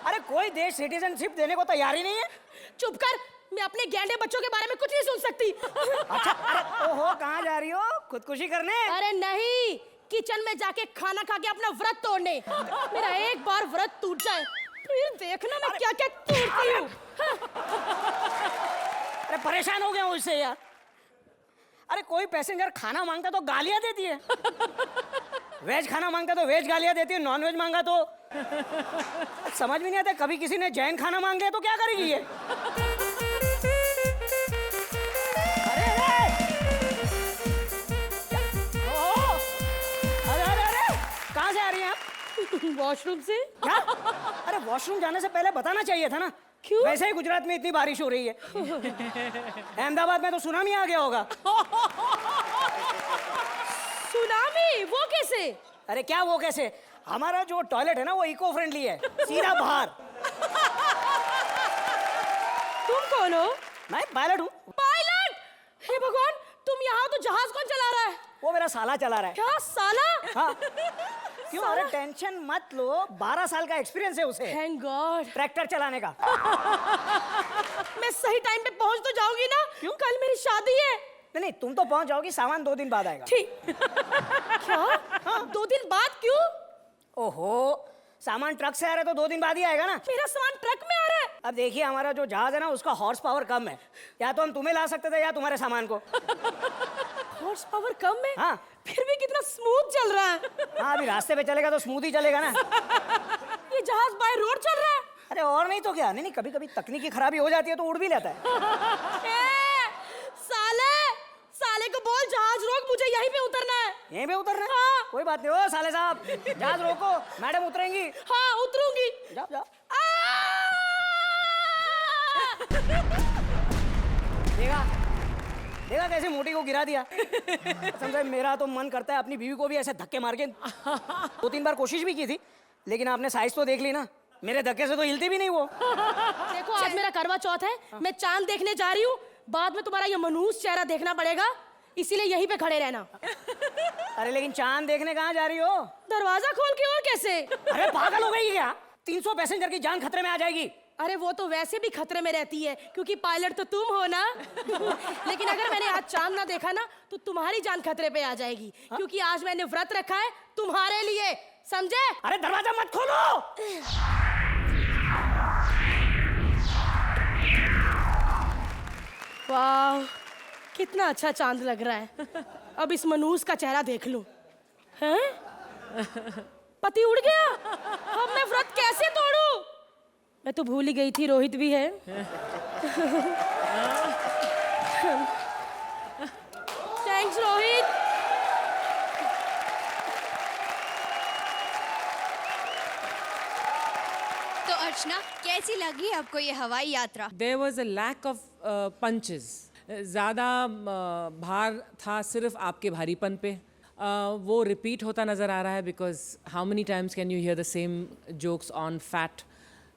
अरे कोई देश सिटीजनशिप देने को तैयार ही नहीं है। चुप कर, मैं अपने गैंडे बच्चों के बारे में कुछ नहीं सुन सकती। अच्छा, अरे ओहो, कहाँ जा रही हो? खुदकुशी करने? अरे नहीं, किचन में जाके खाना खा के अपना व्रत तोड़ने। मेरा एक बार व्रत टूट जाए, फिर देखना मैं क्या क्या तोड़ती हूँ। अरे परेशान हो गया हूँ इससे यार। अरे कोई पैसेंजर खाना मांगता तो गालियां देती है। वेज खाना मांगता तो वेज गालियां देती है, नॉन वेज मांगा तो समझ में नहीं आता। कभी किसी ने जैन खाना मांग लिया तो क्या करेगी ये? अरे अरे अरे अरे, कहाँ से आ रही हैं आप? वॉशरूम से। क्या? अरे वॉशरूम जाने से पहले बताना चाहिए था ना। क्यों? वैसे ही गुजरात में इतनी बारिश हो रही है। अहमदाबाद में तो सुनामी आ गया होगा। सुनामी? वो कैसे? अरे क्या वो कैसे? हमारा जो टॉयलेट है ना वो इको फ्रेंडली है, सीधा बाहर। तुम कौन हो? मैं पायलट हूँ। पायलट? हे भगवान, तुम यहाँ तो जहाज कौन चला रहा है? वो मेरा साला चला रहा है। क्या साला? हाँ। क्यों? अरे टेंशन मत लो, 12 साल का एक्सपीरियंस है उसे थैंक गॉड। ट्रैक्टर चलाने का। मैं सही टाइम पे पहुंच तो जाऊंगी ना? क्यों? कल मेरी शादी है। नहीं नहीं, तुम तो पहुंच जाओगी, सामान 2 दिन बाद आएगा। ठीक। क्या? 2 दिन बाद? क्यों? ओहो, सामान ट्रक से आ रहा है तो 2 दिन बाद ही आएगा ना। मेरा सामान ट्रक में आ रहा है। अब देखिए, हमारा जो जहाज है ना उसका हॉर्स पावर कम है। या तो हम तुम्हें ला सकते थे या तुम्हारे सामान को। हॉर्स पावर कम है? हाँ। फिर भी कितना स्मूथ चल रहा है। हाँ, अभी रास्ते पे चलेगा तो स्मूथ ही चलेगा ना। ये जहाज बाय रोड चल रहा है। अरे और नहीं तो क्या। नहीं नहीं, कभी कभी तकनीकी खराबी हो जाती है तो उड़ भी लेता है। साले को बोल जहाज रोक, मुझे यहीं पे उतरना है। यहीं पे उतरना है? हाँ। कोई बात नहीं। ओ साले साहब, जहाज रोको, मैडम उतरेंगी। हाँ, उतरूंगी। जाओ जाओ। देखा देखा कैसे मोटी को गिरा दिया। समझे, मेरा तो मन करता है अपनी बीवी को भी ऐसे धक्के मार के 2-3 बार कोशिश भी की थी, लेकिन आपने साइज तो देख ली ना, मेरे धक्के से तो हिलती भी नहीं वो। देखो, आज मेरा करवा चौथ है, मैं चांद देखने जा रही हूँ। बाद में तुम्हारा ये मनहूस चेहरा देखना पड़ेगा, इसीलिए यहीं पे खड़े रहना। अरे लेकिन चांद देखने कहाँ जा रही हो? दरवाजा खोल के और कैसे? अरे पागल हो गई क्या? 300 पैसेंजर की जान खतरे में आ जाएगी। अरे वो तो वैसे भी खतरे में रहती है क्योंकि पायलट तो तुम हो ना। लेकिन अगर मैंने आज चांद ना देखा ना तो तुम्हारी जान खतरे पे आ जाएगी क्योंकि आज मैंने व्रत रखा है तुम्हारे लिए, समझे? अरे दरवाजा मत खोलो। वाह, कितना अच्छा चांद लग रहा है। अब इस मनूस का चेहरा देख लूं। हैं? पति उड़ गया। अब मैं व्रत कैसे तोड़ूं? मैं तो भूल ही गई थी रोहित भी है। थैंक्स रोहित। तो अर्चना, कैसी लगी आपको ये हवाई यात्रा? There was a lack of punches. ज़्यादा भार था सिर्फ आपके भारीपन पे। वो रिपीट होता नज़र आ रहा है because how many times can you hear the same jokes on fat.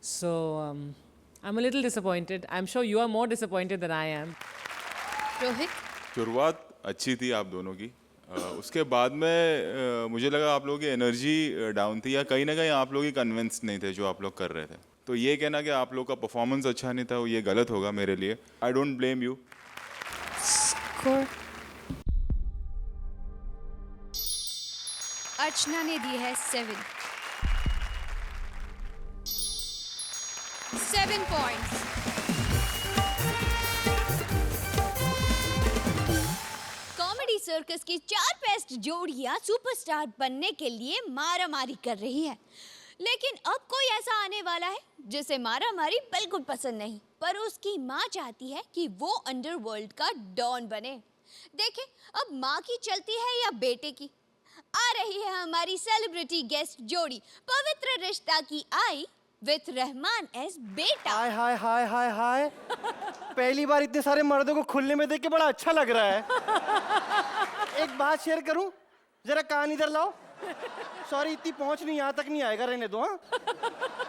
So I am a little disappointed. I am sure you are more disappointed than I am. Rohit, शुरुआत अच्छी थी आप दोनों की। उसके बाद में मुझे लगा आप लोगों की एनर्जी डाउन थी, या कहीं ना कहीं आप लोग ही कन्विंस नहीं थे जो आप लोग कर रहे थे। तो ये कहना कि आप लोग का परफॉर्मेंस अच्छा नहीं था, वो ये गलत होगा मेरे लिए। I don't blame you. Archana ने दी है 7 पॉइंट्स। कॉमेडी सर्कस की 4 बेस्ट जोड़ियां सुपरस्टार बनने के लिए मारामारी कर रही है, लेकिन अब कोई ऐसा आने वाला है जिसे मारामारी बिल्कुल पसंद नहीं, पर उसकी माँ चाहती है कि वो अंडरवर्ल्ड का डॉन बने। देखें अब माँ की चलती है या बेटे की। आ रही है हमारी सेलिब्रिटी गेस्ट जोड़ी पवित्र रिश्ता की आई विथ रहमान एस बेटा। हाय हाय हाय हाय हाय। पहली बार इतने सारे मर्दों को खुलने में देख के बड़ा अच्छा लग रहा है। एक बात शेयर करूं, जरा कान इधर लाओ। सॉरी, इतनी पहुंच नहीं, यहाँ तक नहीं आएगा, रहने दो। हाँ,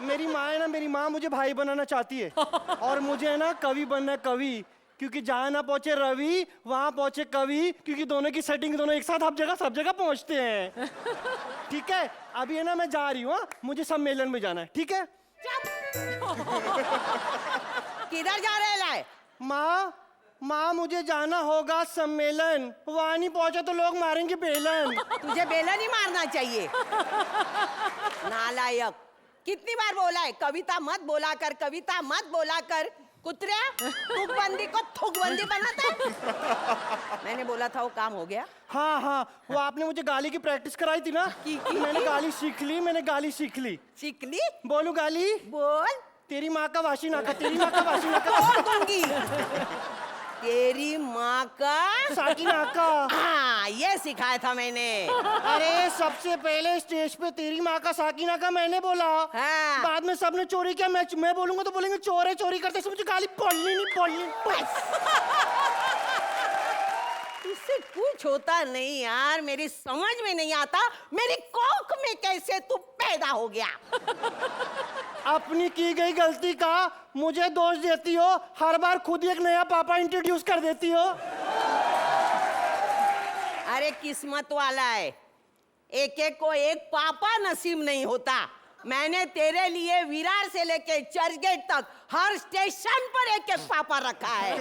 मेरी माँ है ना, मेरी माँ मुझे भाई बनाना चाहती है और मुझे है ना कवि बनना है, कवि। क्योंकि जहाँ ना पहुंचे रवि वहां पहुंचे कवि, क्योंकि दोनों की सेटिंग दोनों एक साथ सब जगह पहुंचते हैं। ठीक है, अभी है ना मैं जा रही हूँ, मुझे सम्मेलन में जाना है। ठीक है? किधर जा रहे है? माँ मुझे जाना होगा सम्मेलन। वहां नहीं पहुंचे तो लोग मारेंगे बेलन। तुझे बेलन ही मारना चाहिए, नालायक। कितनी बार बोला है कविता मत बोला कर, कविता मत बोला कर। कुतरिया, थूकबंदी को थूकबंदी बनाता है। मैंने बोला था वो काम हो गया। हाँ, वो आपने मुझे गाली की प्रैक्टिस कराई थी ना। मैंने गाली सीख ली। सीख ली? बोलू गाली? बोल। तेरी माँ का वाशी नाका, तेरी माँ का वाशी नाका। बोल दूंगी। तेरी माँ का साकी नाका। हाँ, ये सिखाया था मैंने। अरे सबसे पहले स्टेज पे तेरी माँ का साकिना का मैंने बोला। हाँ। बाद में सबने चोरी किया, मैं बोलूंगा तो बोलेंगे चोरी करते। सब मुझे गाली बोलनी नहीं। इससे कुछ होता नहीं यार, मेरी समझ में नहीं आता मेरी कोख में कैसे तू पैदा हो गया। अपनी की गई गलती का मुझे दोष देती हो, हर बार खुद ही एक नया पापा इंट्रोड्यूस कर देती हो। अरे किस्मत वाला है, एक एक को एक पापा नसीब नहीं होता। मैंने तेरे लिए विरार से लेके चर्चगेट तक हर स्टेशन पर एक एक पापा रखा है।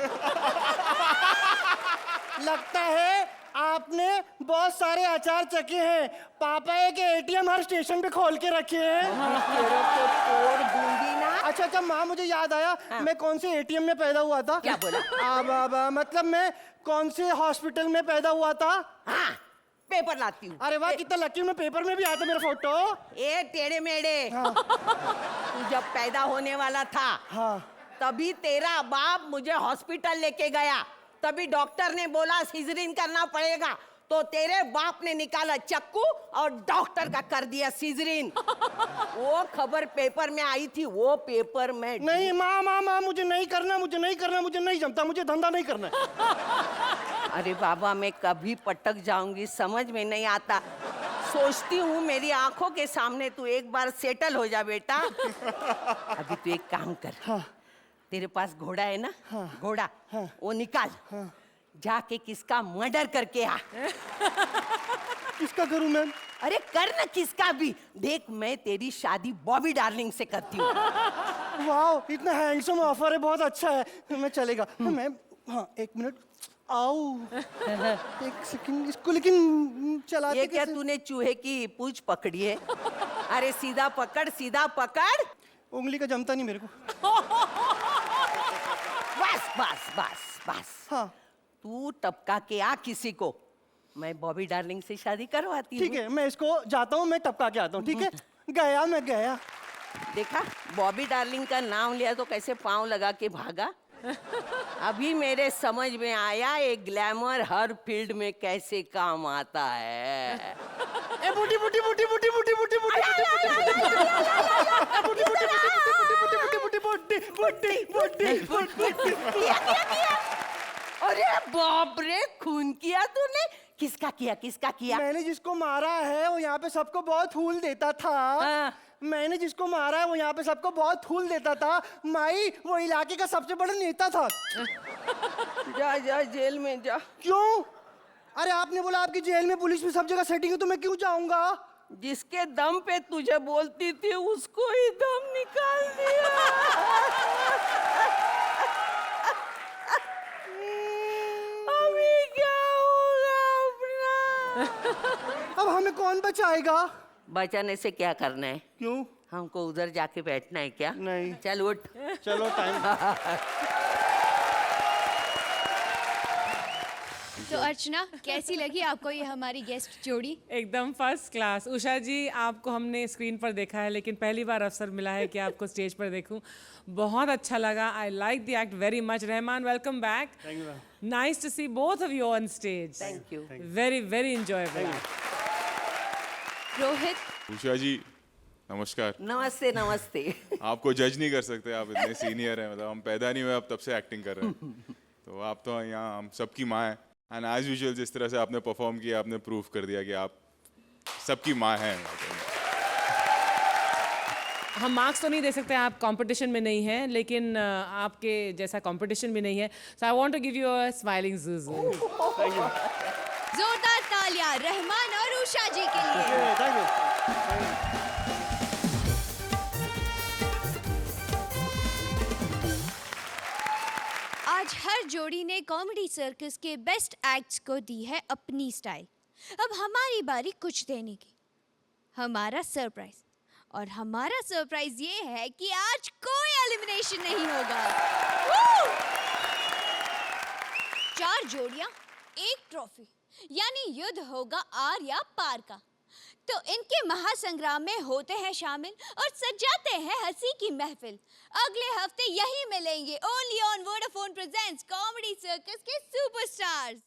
लगता है आपने बहुत सारे अचार चखे हैं। पापा एक एटीएम हर स्टेशन पे खोल के रखे हैं। तोड़ दूंगी ना। अच्छा, माँ मुझे याद आया। मैं कौन से एटीएम में पैदा हुआ था? क्या बोला? मतलब मैं कौन से हॉस्पिटल में पैदा हुआ था? हाँ, पेपर लाती हूँ। अरे वाह, कितना लकी हूँ, पेपर में भी आता मेरा फोटो। ए टेढ़े मेढ़े। हाँ। तू जब पैदा होने वाला था, हाँ, तभी तेरा बाप मुझे हॉस्पिटल लेके गया। तभी डॉक्टर ने बोला सीजरिन करना पड़ेगा, तो तेरे बाप ने निकाला चक्कू और डॉक्टर का कर दिया सीजरिन। वो खबर पेपर में आई थी, वो पेपर में नहीं माँ मुझे नहीं करना, मुझे नहीं जमता, मुझे धंधा नहीं करना। अरे बाबा, मैं कभी पटक जाऊंगी समझ में नहीं आता। सोचती हूँ मेरी आंखों के सामने तू एक बार सेटल हो जा बेटा। अभी तू एक काम कर। हाँ। तेरे पास घोड़ा है ना? हाँ। घोड़ा, हाँ। वो निकाल। जाके किसका मर्डर करके आ। किसका करूं मैं? अरे कर न किसका भी। देख मैं तेरी शादी बॉबी डार्लिंग से करती हूँ। वाह, इतना हैंडसम ऑफर है, बहुत अच्छा है। मैं चलेगा मैं। हाँ, 1 मिनट। आओ 1 सेकंड इसको, लेकिन चलाते ये क्या कैसे? तूने चूहे की पूंछ पकड़ी है? अरे सीधा पकड़, सीधा पकड़। उंगली का जमता नहीं मेरे को। बस बस बस बस। हाँ तू टपका के आ किसी को, मैं बॉबी डार्लिंग से शादी करवाती हूँ। ठीक है, मैं इसको जाता हूँ, मैं टपका के आता हूँ। ठीक है, गया मैं गया। देखा, बॉबी डार्लिंग का नाम लिया तो कैसे पाँव लगा के भागा। अभी मेरे समझ में आया एक ग्लैमर हर फील्ड में कैसे काम आता है। ए बूटी बूटी बूटी बूटी बूटी बूटी बूटी अरे बाप रे, खून किया तूने? किसका किया, किसका किया? मैंने जिसको मारा है वो यहाँ पे सबको बहुत फूल देता था। हाँ। मैंने जिसको मारा है वो यहाँ पे सबको बहुत फूल देता था। माई वो इलाके का सबसे बड़ा नेता था। जा जा जेल में जा। क्यों? अरे आपने बोला आपकी जेल में पुलिस में सब जगह सेटिंग है, तो मैं क्यों जाऊंगा? जिसके दम पे तुझे बोलती थी उसको ही दम निकाल दिया। अभी क्या होगा अपना? अब हमें कौन बचाएगा? बचाने से क्या करना है? क्यों? हमको उधर जाके बैठना है क्या? नहीं। चल उठ। चलो टाइम। तो अर्चना, कैसी लगी आपको ये हमारी गेस्ट जोड़ी? एकदम फर्स्ट क्लास। उषा जी, आपको हमने स्क्रीन पर देखा है, लेकिन पहली बार अवसर मिला है कि आपको स्टेज पर देखूं। बहुत अच्छा लगा। I like the act very much. Rahman, welcome back. Thank you ma'am. Nice to see both of you on stage. Thank you. Very very enjoyable. Rohit, Usha ji नमस्कार। नमस्ते नमस्ते। आपको जज नहीं कर सकते, आप इतने सीनियर हैं, मतलब हम पैदा नहीं हुए अब तब से एक्टिंग कर रहे हैं। तो आप तो यहाँ हम सबकी माँ हैं। एंड एज यूजुअल जिस तरह से आपने परफॉर्म किया, आपने प्रूव कर दिया कि आप सबकी माँ हैं। हम मार्क्स तो नहीं दे सकते, आप कंपटीशन में नहीं हैं, लेकिन आपके जैसा कंपटीशन भी नहीं है। So I want to give you a smiling जुजू। जोरदार तालियां रहमान और उषा जी के लिए। Thank you. आज हर जोड़ी ने कॉमेडी सर्कस के बेस्ट एक्ट्स को दी है अपनी स्टाइल। अब हमारी बारी कुछ देने की, हमारा सरप्राइज। और हमारा सरप्राइज ये है कि आज कोई एलिमिनेशन नहीं होगा। 4 जोड़ियां, 1 ट्रॉफी, यानी युद्ध होगा आर या पार का। तो इनके महासंग्राम में होते हैं शामिल और सजाते हैं हंसी की महफिल। अगले हफ्ते यही मिलेंगे only on Vodafone presents comedy circus के सुपरस्टार्स।